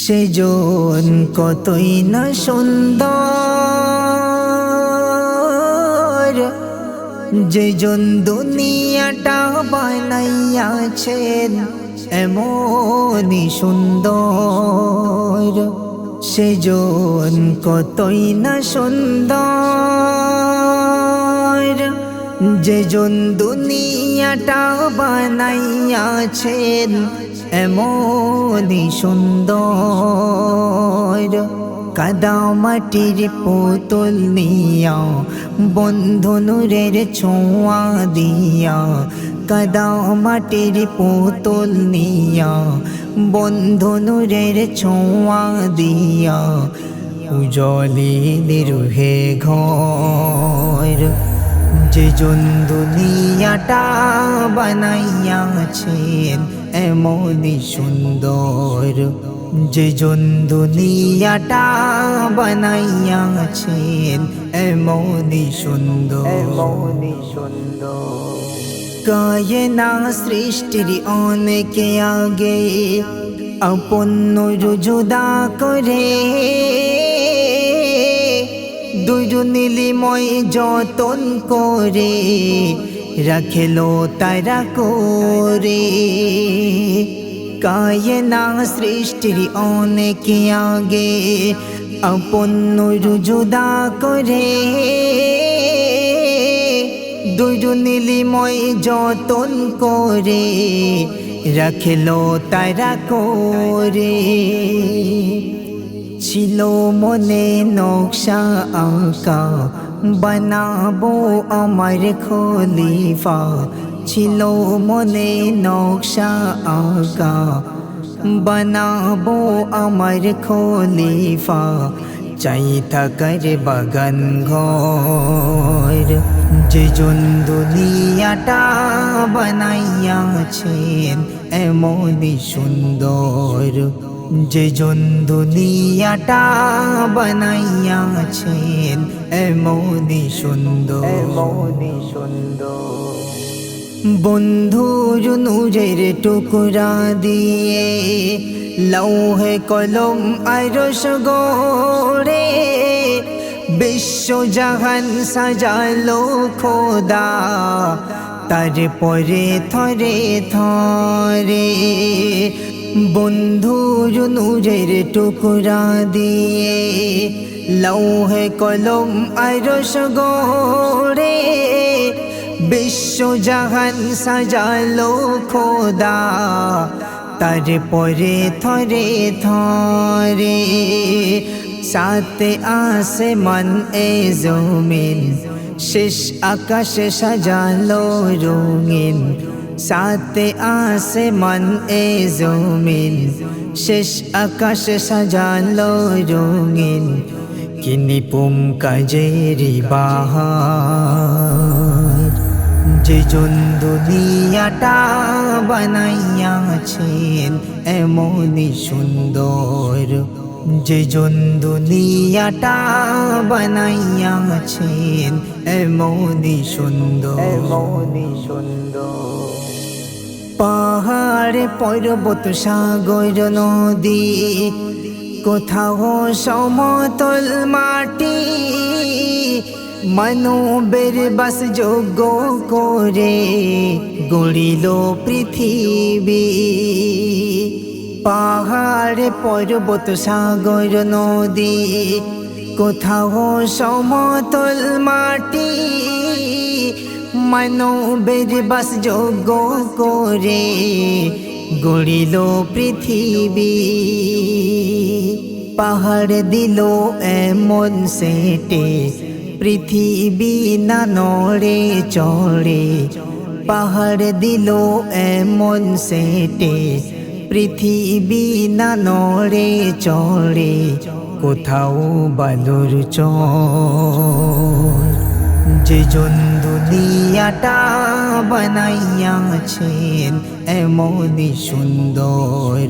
সেজন কতই না সুন্দর, যেজন দুনিয়াটা বানাইয়াছেন এমনই সুন্দর। সেজন কতই না সুন্দর, যেজন দুনিয়াটা বানাইয়াছেন এমনই সুন্দর। কাদা মাটির পুতুল নিয়া বন্ধু নূরের ছোঁয়া দিয়া, কাদা মাটির পুতুল নিয়া বন্ধু নূরের ছোঁয়া দিয়া, উজলিল রুহে ঘর। যেজন দুনিয়াটা বানাইয়াছেন এমনই সুন্দর, যেজন দুনিয়াটা বানাইয়াছেন এমনই সুন্দর, এমনই সুন্দর। কায়না সৃষ্টির অনেকে আগে আপন জুদা করে, দুজন নীলিময় যতন করে রাখেলো তারা করে। কায়না সৃষ্টির অনেকে আগে আপন জুদা করে, দুজন নীলিময় যতন করে রাখেলো তারা করে। ছিল মনে নকশা আঁকা বানাবো আমার খলিফা, ছিল মনে নকশা আঁকা বানাবো আমার খলিফা। চাই থাকার বাগান ঘর, যেজন দুনিয়াটা বানাইয়াছেন এমনই সুন্দর, যেজন দুনিয়াটা বানাইয়াছেন এমনই সুন্দর, এমনই সুন্দর। বন্ধুর নূরের টুকরা দিয়ে লৌহে কলম আরশ গড়ে, বিশ্ব জাহান সাজালো খোদা তারপরে থরে থরে। বন্ধুর নূরের টুকরা দিয়ে লৌহে কলম আরশ গড়ে, বিশ্ব জাহান সাজালো খোদা তারপরে থরে থরে। সাতে আসমান এ জমিন শেষ আকাশে সাজালো রঙিন, সাতে আসমান এ জমিন শেষ আকাশে সাজালো রঙিন। কিনিপুম কাজেরি বাহার, যেজন দুনিয়াটা বানাইয়াছেন এমনই সুন্দর, যেজন দুনিয়াটা বানাইয়াছেন এমনই সুন্দর, এমনই সুন্দর। পাহাড় পর্বত সাগর নদী কোথাও সমতল মাটি, মানবের বাসযোগ্য করে গড়িল পৃথিবী। পাহাড় পর্বত সাগর নদী কোথাও সমতল মাটি, মানবের বাসযোগ্য করে গড়িল পৃথিবী। পাহাড় দিল এমন সেটে পৃথিবী না নড়ে চড়ে, পাহাড় দিল এমন সেটে পৃথিবী না নড়ে চড়ে, কোথাও বালুর চর। যেজন দুনিয়াটা বানাইয়াছেন এমনই সুন্দর,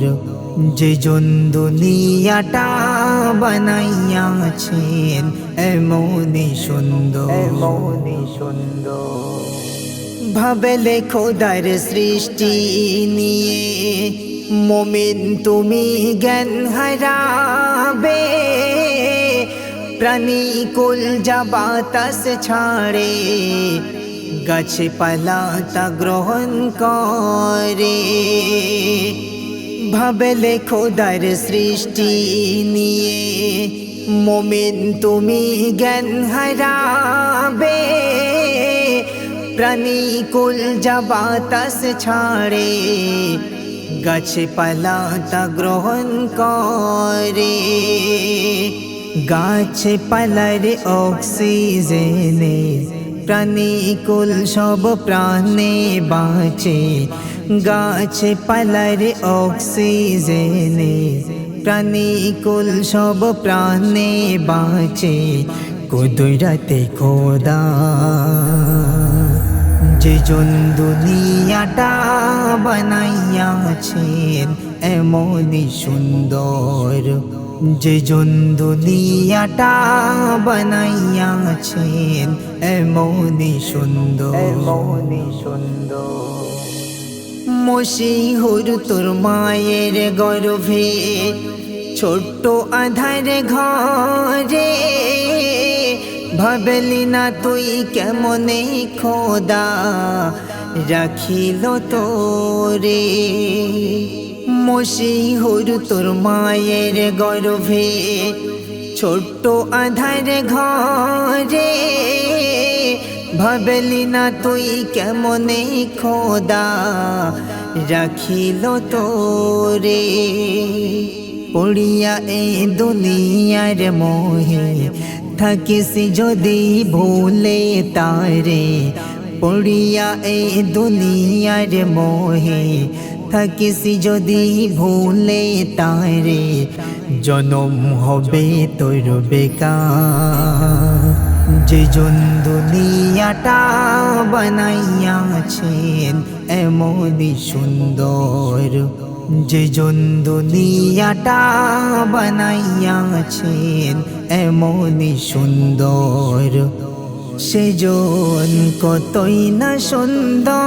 যেজন দুনিয়াটা বানাইয়াছেন এমনই সুন্দর, এমনই সুন্দর। ভাবলে খোদার সৃষ্টি নিয়ে মুমিন তুমি জ্ঞান হারাবে, প্রাণী কুল যা বাতাস ছাড়ে, গাছপালা তা গ্রহণ করে। ভাবলে খোদার সৃষ্টি নিয়ে, মুমিন তুমি জ্ঞান হারাবে, প্রাণী কুল যা বাতাস ছাড়ে, গাছপালা তা গ্রহণ করে। গাছপালার অক্সিজেনে প্রাণীকুল সব প্রাণে বাঁচে, গাছপালার অক্সিজেনে প্রাণীকুল সব প্রাণে বাঁচে। কুদরতে খোদা যে জন দুনিয়াটা বানাইয়াছেন এমনই সুন্দর, যে জন দুনিয়াটা বানাইয়াছেন এমনই সুন্দর, এমনই সুন্দর। মশিহুর তোর মায়ের গর্ভে ছোট্ট আধার ঘরে, ভাবলি না তুই কেমনে খোদা রাখিল তোরে। মশিহুর তোর মায়ের গর্ভে ছোট্ট আধার ঘরে, ভাবলি না তুই কেমনে খোদা রাখিল তোরে। পড়িয়া এই দুনিয়ার মোহে থাকিস যদি ভুলে তারে, পড়িয়া এই দুনিয়ার মোহে থাকিস যদি ভুলে তারে, জনম হবে তোর বেকার। যে জন দুনিয়াটা বানাইয়াছেন এমনই সুন্দর, যে জন দুনিয়াটা বানাইয়াছেন এমনই সুন্দর, সেজন কতই না সুন্দর।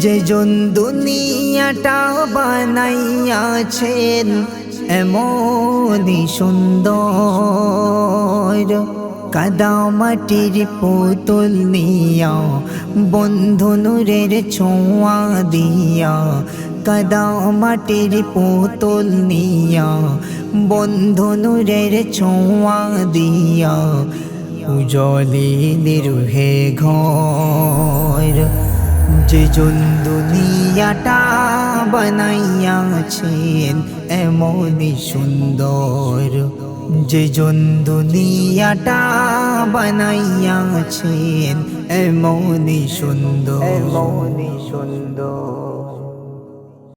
যে জন দুনিয়াটা বানাইয়াছেন এমনই সুন্দর। কাদা মাটির পুতুল নিয়া বন্ধু নূরের ছোঁয়া দিয়া, কাদা মাটির পুতুল নিয়া বন্ধু নূরের ছোঁয়া দিয়া, উজলিল রুহে ঘর। যে জন দুনিয়াটা বানাইয়াছেন এমনই সুন্দর, যে জন দুনিয়াটা বানাইয়াছেন এমনই সুন্দর, এমনই সুন্দর।